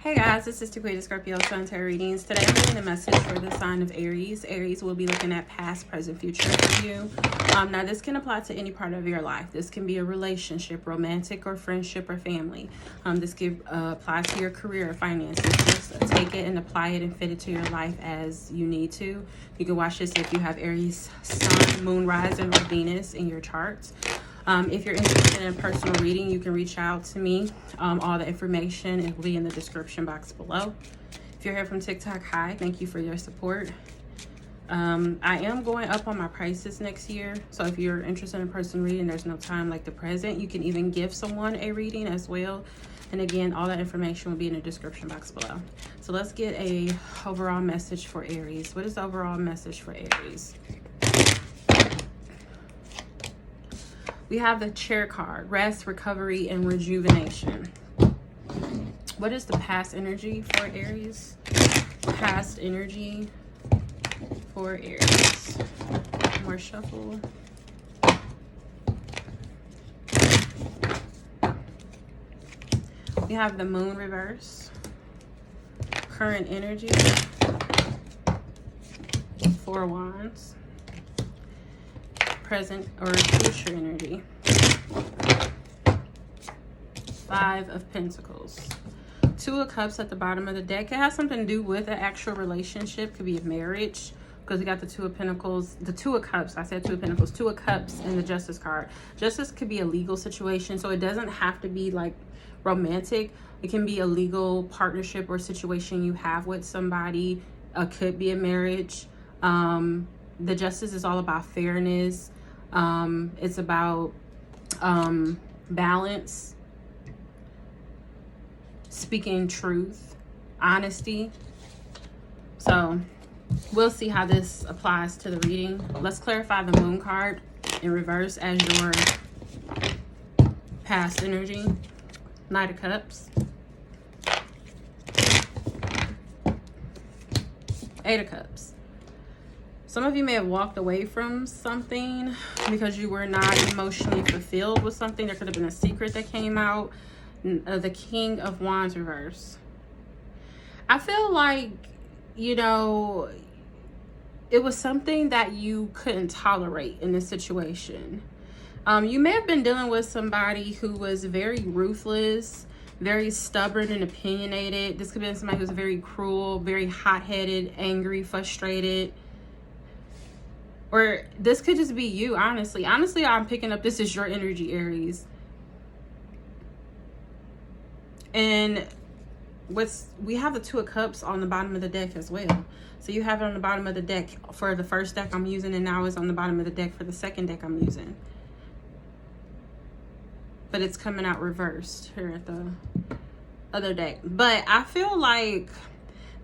Hey guys, this is Taquita Scorpio Sun Tarot readings. Today I'm giving a message for the sign of Aries. Aries will be looking at past, present, future for you. Now this can apply to any part of your life. This can be a relationship, romantic or friendship or family. This can apply to your career or finances. Just take it and apply it and fit it to your life as you need to. You can watch this if you have Aries, Sun, Moon, Rising, or Venus in your charts. If you're interested in a personal reading, you can reach out to me. All the information will be in the description box below. If you're here from TikTok, hi, thank you for your support. I am going up on my prices next year. So if you're interested in a personal reading, there's no time like the present. You can even give someone a reading as well. And again, all that information will be in the description box below. So let's get a overall message for Aries. What is the overall message for Aries? We have the Chair card, rest, recovery, and rejuvenation. What is the past energy for Aries? Past energy for Aries. More shuffle. We have the Moon reverse. Current energy. 4 Wands. Present or future energy. 5 of Pentacles. 2 of Cups at the bottom of the deck. It has something to do with an actual relationship. Could be a marriage because we got the 2 of Pentacles, the 2 of Cups. I said 2 of Pentacles, 2 of Cups, and the Justice card. Justice could be a legal situation, so it doesn't have to be like romantic. It can be a legal partnership or situation you have with somebody. Could be a marriage. The Justice is all about fairness. It's about balance, speaking truth, honesty. So we'll see how this applies to the reading. Let's clarify the Moon card in reverse as your past energy. Knight of Cups. 8 of Cups. Some of you may have walked away from something because you were not emotionally fulfilled with something. There could have been a secret that came out. The King of Wands reverse. I feel like, you know, it was something that you couldn't tolerate in this situation. You may have been dealing with somebody who was very ruthless, very stubborn and opinionated. This could have been somebody who's very cruel, very hot-headed, angry, frustrated. Or this could just be you, honestly. Honestly, I'm picking up this is your energy, Aries. And we have the 2 of Cups on the bottom of the deck as well. So you have it on the bottom of the deck for the first deck I'm using, and now it's on the bottom of the deck for the second deck I'm using. But it's coming out reversed here at the other deck. But I feel like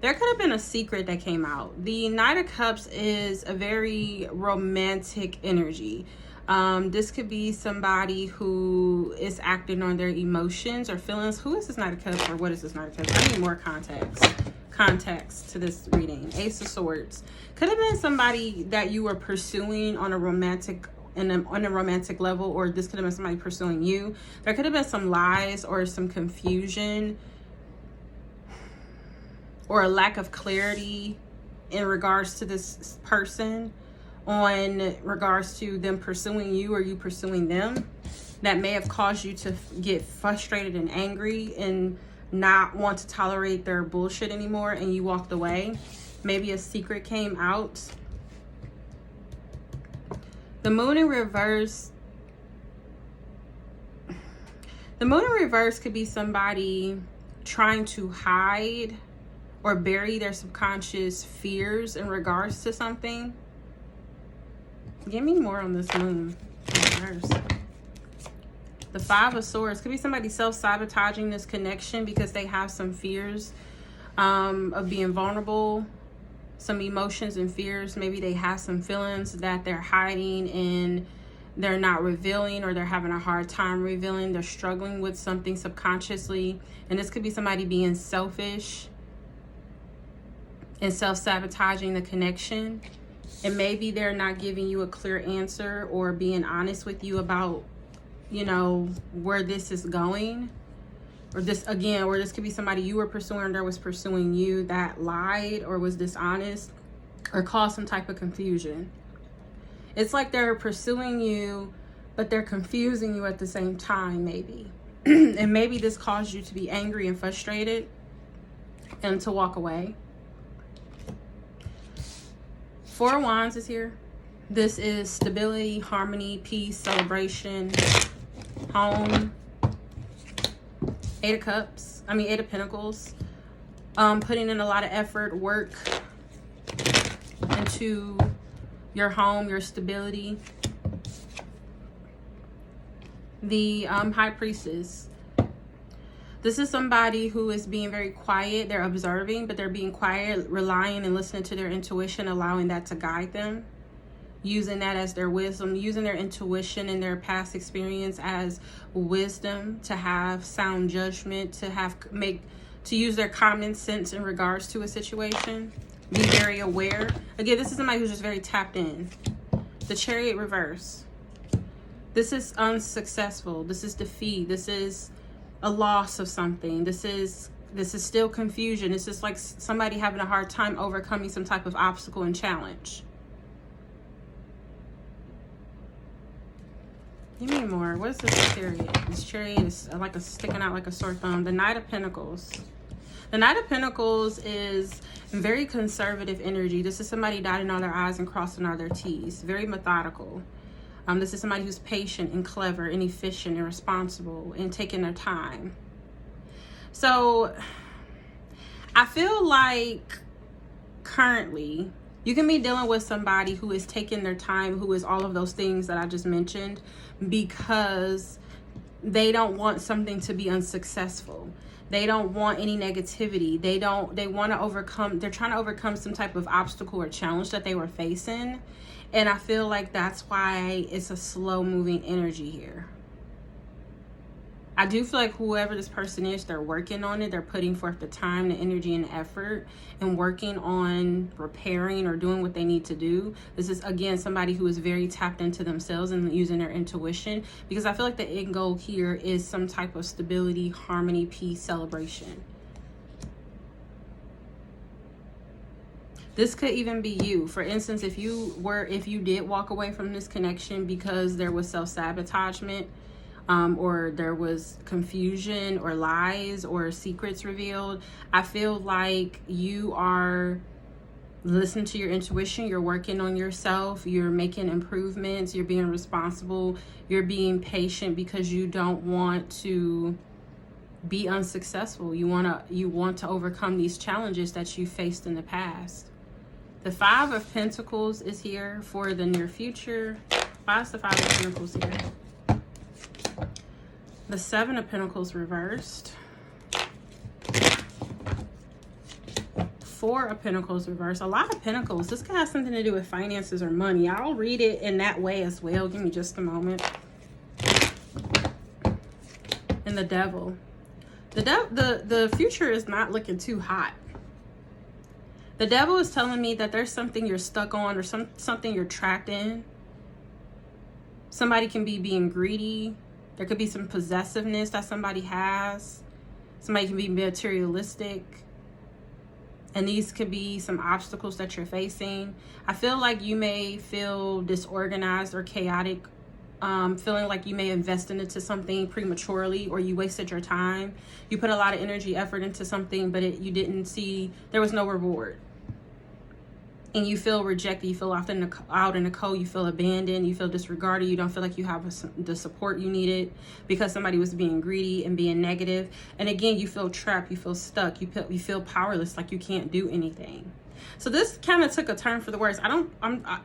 there could have been a secret that came out. The Knight of Cups is a very romantic energy. This could be somebody who is acting on their emotions or feelings. Who is this Knight of Cups, or what is this Knight of Cups? I need more context to this reading. Ace of Swords. Could have been somebody that you were pursuing on a romantic level, or this could have been somebody pursuing you. There could have been some lies or some confusion, or a lack of clarity in regards to this person, on regards to them pursuing you or you pursuing them, that may have caused you to get frustrated and angry and not want to tolerate their bullshit anymore, and you walked away. Maybe a secret came out. The Moon in reverse. The Moon in reverse could be somebody trying to hide or bury their subconscious fears in regards to something. Give me more on this Moon in reverse. The 5 of Swords. Could be somebody self-sabotaging this connection because they have some fears of being vulnerable. Some emotions and fears. Maybe they have some feelings that they're hiding and they're not revealing, or they're having a hard time revealing. They're struggling with something subconsciously. And this could be somebody being selfish and self-sabotaging the connection. And maybe they're not giving you a clear answer or being honest with you about, you know, where this is going. or this again, or this could be somebody you were pursuing or was pursuing you that lied or was dishonest or caused some type of confusion. It's like they're pursuing you, but they're confusing you at the same time, maybe. And maybe this caused you to be angry and frustrated and to walk away. Four of Wands is here. This is stability, harmony, peace, celebration, home. Eight of Pentacles. Putting in a lot of effort, work into your home, your stability. The High Priestess. This is somebody who is being very quiet. They're observing, but they're being quiet, relying and listening to their intuition, allowing that to guide them, using that as their wisdom, using their intuition and their past experience as wisdom to have sound judgment, to use their common sense in regards to a situation. Be very aware. Again, this is somebody who's just very tapped in. The Chariot reverse. This is unsuccessful. This is defeat. This is a loss of something. This is still confusion. It's just like somebody having a hard time overcoming some type of obstacle and challenge. Give me more. What is this Chariot? This Chariot is like sticking out like a sore thumb. The Knight of Pentacles. The Knight of Pentacles is very conservative energy. This is somebody dotting all their I's and crossing all their T's. Very methodical. This is somebody who's patient and clever and efficient and responsible and taking their time. So I feel like currently you can be dealing with somebody who is taking their time, who is all of those things that I just mentioned, because they don't want something to be unsuccessful. They don't want any negativity. They want to overcome, they're trying to overcome some type of obstacle or challenge that they were facing. And I feel like that's why it's a slow moving energy here. I do feel like whoever this person is, they're working on it. They're putting forth the time, the energy, and the effort and working on repairing or doing what they need to do. This is, again, somebody who is very tapped into themselves and using their intuition, because I feel like the end goal here is some type of stability, harmony, peace, celebration. This could even be you. For instance, if you did walk away from this connection because there was self-sabotagement, or there was confusion or lies or secrets revealed, I feel like you are listening to your intuition. You're working on yourself. You're making improvements. You're being responsible. You're being patient because you don't want to be unsuccessful. You want to overcome these challenges that you faced in the past. The Five of Pentacles is here for the near future. Why is the Five of Pentacles here? The Seven of Pentacles reversed. Four of Pentacles reversed. A lot of Pentacles. This could have something to do with finances or money. I'll read it in that way as well. Give me just a moment. And the Devil. The future is not looking too hot. The Devil is telling me that there's something you're stuck on or something you're trapped in. Somebody can be being greedy. There could be some possessiveness that somebody has. Somebody can be materialistic. And these could be some obstacles that you're facing. I feel like you may feel disorganized or chaotic, feeling like you may invest into something prematurely, or you wasted your time. You put a lot of energy, effort into something, but you didn't see, there was no reward. And you feel rejected, you feel out in the cold, you feel abandoned, you feel disregarded, you don't feel like you have the support you needed because somebody was being greedy and being negative. And again, you feel trapped, you feel stuck, you feel powerless, like you can't do anything. So this kind of took a turn for the worse.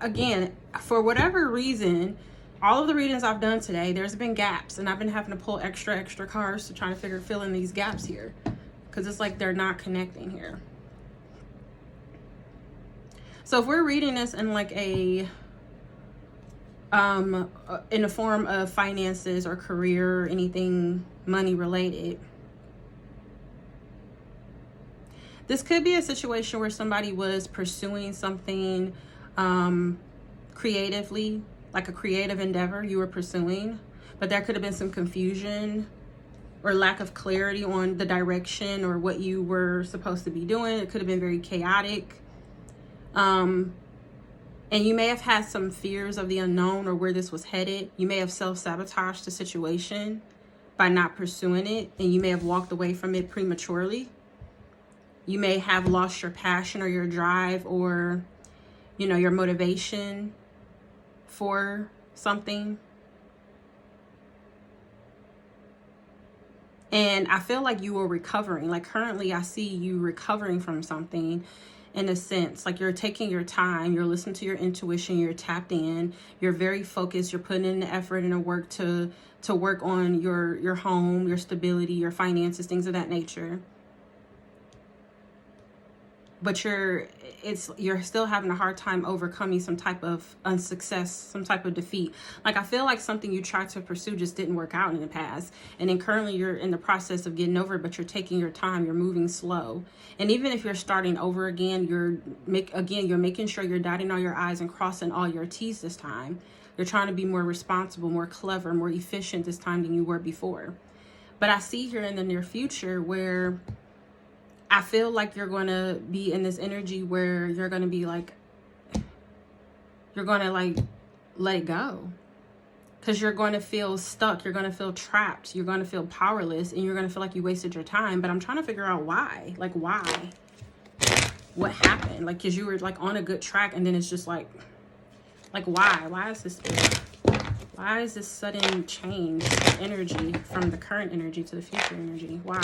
Again, for whatever reason, all of the readings I've done today, there's been gaps, and I've been having to pull extra cards to try to fill in these gaps here, because it's like they're not connecting here. So if we're reading this in like in the form of finances or career or anything money related, this could be a situation where somebody was pursuing something creatively, like a creative endeavor you were pursuing, but there could have been some confusion or lack of clarity on the direction or what you were supposed to be doing. It could have been very chaotic. And you may have had some fears of the unknown or where this was headed. You may have self-sabotaged the situation by not pursuing it, and you may have walked away from it prematurely. You may have lost your passion or your drive or, you know, your motivation for something. And I feel like you were recovering. Like currently I see you recovering from something in a sense. Like you're taking your time, you're listening to your intuition, you're tapped in, you're very focused, you're putting in the effort and the work to work on your home, your stability, your finances, things of that nature. But you're still having a hard time overcoming some type of unsuccess, some type of defeat. Like I feel like something you tried to pursue just didn't work out in the past. And then currently you're in the process of getting over it, but you're taking your time, you're moving slow. And even if you're starting over again, you're making sure you're dotting all your I's and crossing all your T's this time. You're trying to be more responsible, more clever, more efficient this time than you were before. But I see here in the near future where I feel like you're going to be in this energy where you're going to be like, you're going to like let it go. Because you're going to feel stuck. You're going to feel trapped. You're going to feel powerless. And you're going to feel like you wasted your time. But I'm trying to figure out why. Like, why? What happened? Like, because you were like on a good track. And then it's just like why? Why is this? Why is this sudden change of energy from the current energy to the future energy? Why?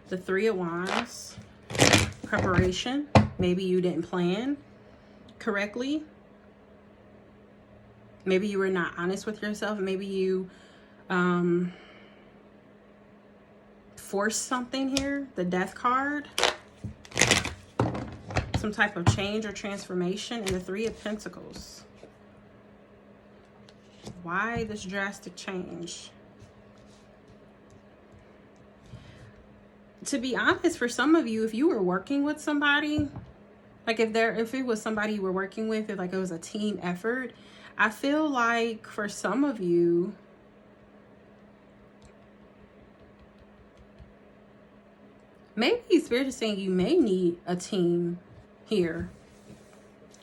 The Three of Wands, preparation. Maybe you didn't plan correctly. Maybe you were not honest with yourself. Maybe you forced something here. The Death card. Some type of change or transformation. And the Three of Pentacles. Why this drastic change? To be honest, for some of you, if you were working with somebody, like if it was somebody you were working with, if like it was a team effort, I feel like for some of you, maybe Spirit is saying you may need a team here.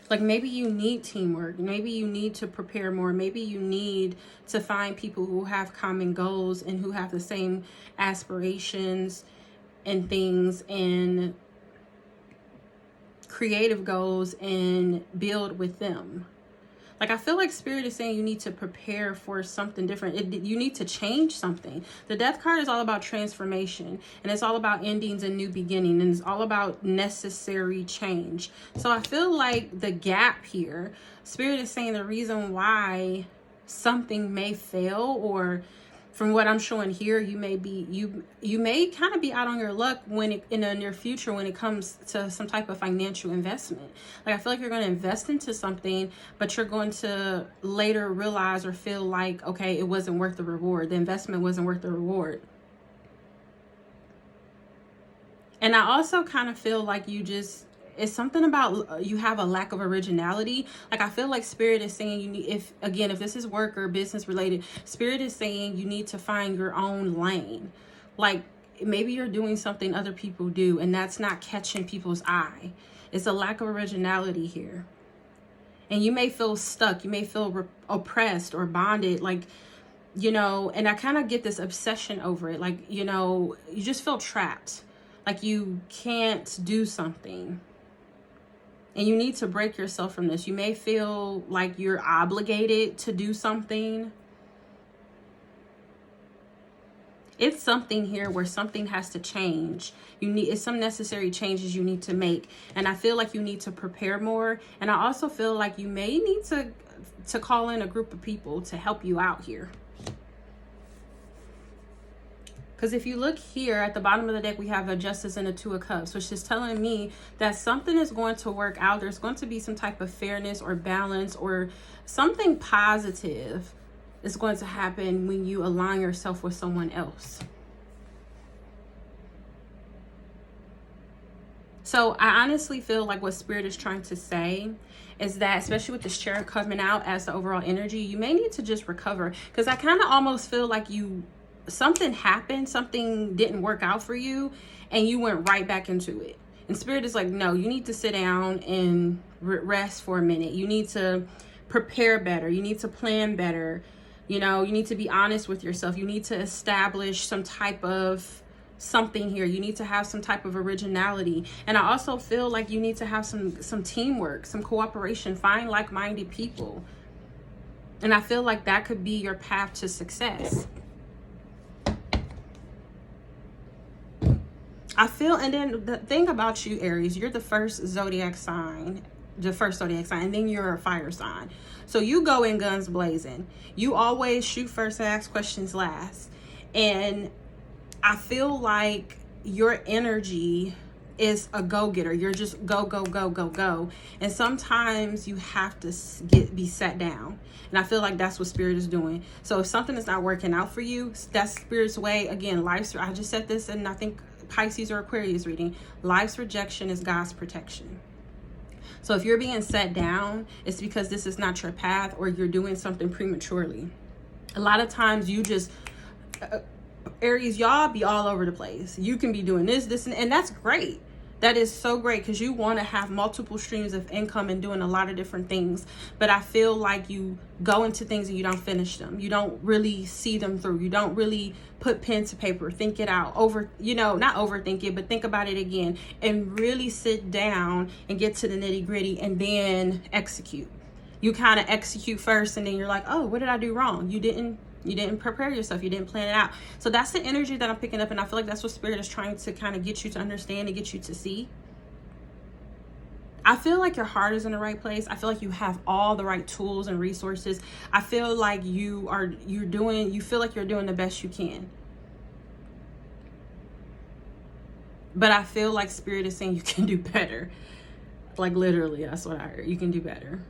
Like maybe you need teamwork. Maybe you need to prepare more. Maybe you need to find people who have common goals and who have the same aspirations and things and creative goals and build with them. Like I feel like Spirit is saying you need to prepare for something different. You need to change something. The Death card is all about transformation, and it's all about endings and new beginning, and it's all about necessary change. So I feel like the gap here, Spirit is saying the reason why something may fail, or from what I'm showing here, you may kind of be out on your luck in the near future when it comes to some type of financial investment. Like I feel like you're going to invest into something, but you're going to later realize or feel like, okay, it wasn't worth the reward. The investment wasn't worth the reward. And I also kind of feel like it's something about you have a lack of originality. Like I feel like Spirit is saying you need, if this is work or business related, Spirit is saying you need to find your own lane. Like maybe you're doing something other people do and that's not catching people's eye. It's a lack of originality here. And you may feel stuck. You may feel oppressed or bonded. Like, you know, and I kind of get this obsession over it. Like, you know, you just feel trapped. Like you can't do something. And you need to break yourself from this. You may feel like you're obligated to do something. It's something here where something has to change. It's some necessary changes you need to make. And I feel like you need to prepare more. And I also feel like you may need to call in a group of people to help you out here. Because if you look here at the bottom of the deck, we have a Justice and a Two of Cups, which is telling me that something is going to work out. There's going to be some type of fairness or balance or something positive is going to happen when you align yourself with someone else. So I honestly feel like what Spirit is trying to say is that, especially with this chair coming out as the overall energy, you may need to just recover. Because I kind of almost feel like something happened, something didn't work out for you, and you went right back into it. And Spirit is like, no, you need to sit down and rest for a minute. You need to prepare better. You need to plan better. You know, you need to be honest with yourself. You need to establish some type of something here. You need to have some type of originality. And I also feel like you need to have some teamwork, some cooperation, find like-minded people. And I feel like that could be your path to success. I feel, and then the thing about you, Aries, you're the first zodiac sign, and then you're a fire sign. So you go in guns blazing. You always shoot first and ask questions last. And I feel like your energy is a go-getter. You're just go, go, go, go, go. And sometimes you have to be set down. And I feel like that's what Spirit is doing. So if something is not working out for you, that's Spirit's way. Again, I just said this, and I think Pisces or Aquarius reading. Life's rejection is God's protection. So if you're being set down, it's because this is not your path, or you're doing something prematurely. A lot of times you just... Aries, y'all be all over the place. You can be doing this, and that's great. That is so great, because you want to have multiple streams of income and doing a lot of different things. But I feel like you go into things and you don't finish them. You don't really see them through. You don't really put pen to paper, think it out, not overthink it, but think about it again and really sit down and get to the nitty gritty and then execute. You kind of execute first, and then you're like, oh, what did I do wrong? You didn't prepare yourself. You didn't plan it out. So that's the energy that I'm picking up. And I feel like that's what Spirit is trying to kind of get you to understand and get you to see. I feel like your heart is in the right place. I feel like you have all the right tools and resources. I feel like you feel like you're doing the best you can. But I feel like Spirit is saying you can do better. Like literally, that's what I heard. You can do better.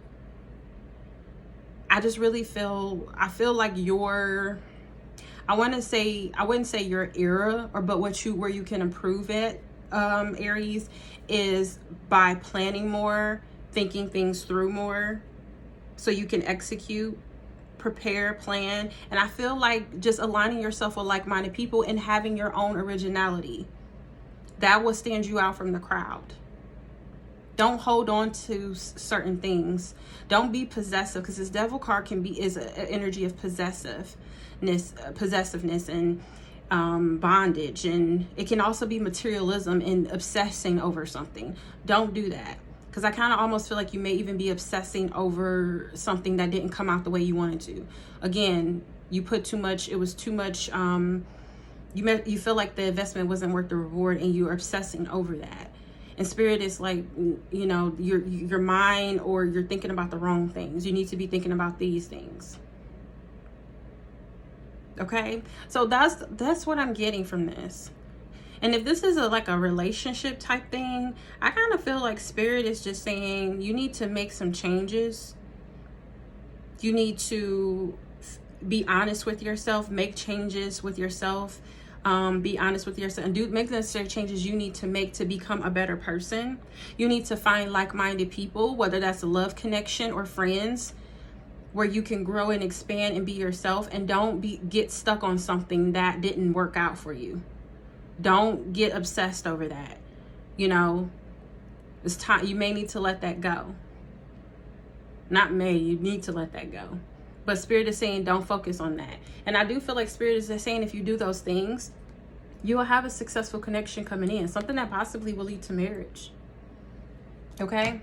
I just really feel like I wouldn't say your era, but where you can improve it, Aries, is by planning more, thinking things through more, so you can execute, prepare, plan. And I feel like just aligning yourself with like-minded people and having your own originality, that will stand you out from the crowd. Don't hold on to certain things. Don't be possessive, because this Devil card is an energy of possessiveness and bondage, and it can also be materialism and obsessing over something. Don't do that, because I kind of almost feel like you may even be obsessing over something that didn't come out the way you wanted to. Again, you put too much. It was too much. You feel like the investment wasn't worth the reward, and you're obsessing over that. And Spirit is like, your mind, or you're thinking about the wrong things. You need to be thinking about these things. Okay? So that's what I'm getting from this. And if this is like a relationship type thing, I kind of feel like Spirit is just saying you need to make some changes. You need to be honest with yourself, make changes with yourself. Be honest with yourself and make the necessary changes you need to make to become a better person. You need to find like-minded people, whether that's a love connection or friends, where you can grow and expand and be yourself, and don't get stuck on something that didn't work out for you. Don't get obsessed over that. It's time. You may need to let that go. You need to let that go. But Spirit is saying don't focus on that. And I do feel like Spirit is saying if you do those things, you will have a successful connection coming in. Something that possibly will lead to marriage. Okay?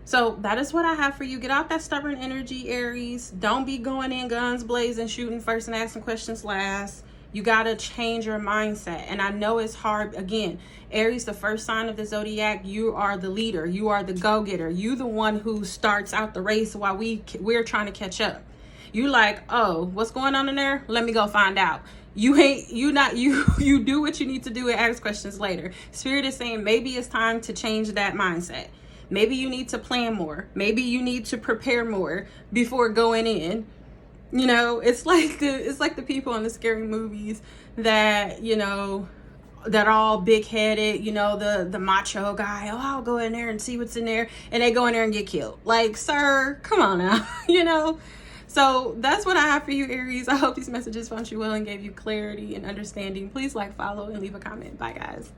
So that is what I have for you. Get out that stubborn energy, Aries. Don't be going in guns blazing, shooting first and asking questions last. You got to change your mindset. And I know it's hard. Again, Aries, the first sign of the zodiac, you are the leader. You are the go-getter. You the one who starts out the race while we're trying to catch up. You like, oh, what's going on in there? Let me go find out. You do what you need to do and ask questions later. Spirit is saying maybe it's time to change that mindset. Maybe you need to plan more. Maybe you need to prepare more before going in. It's like the people in the scary movies that, that are all big-headed, you know, the macho guy. Oh, I'll go in there and see what's in there, and they go in there and get killed. Like, sir, come on now. You know. So that's what I have for you, Aries. I hope these messages found you well and gave you clarity and understanding. Please like, follow, and leave a comment. Bye, guys.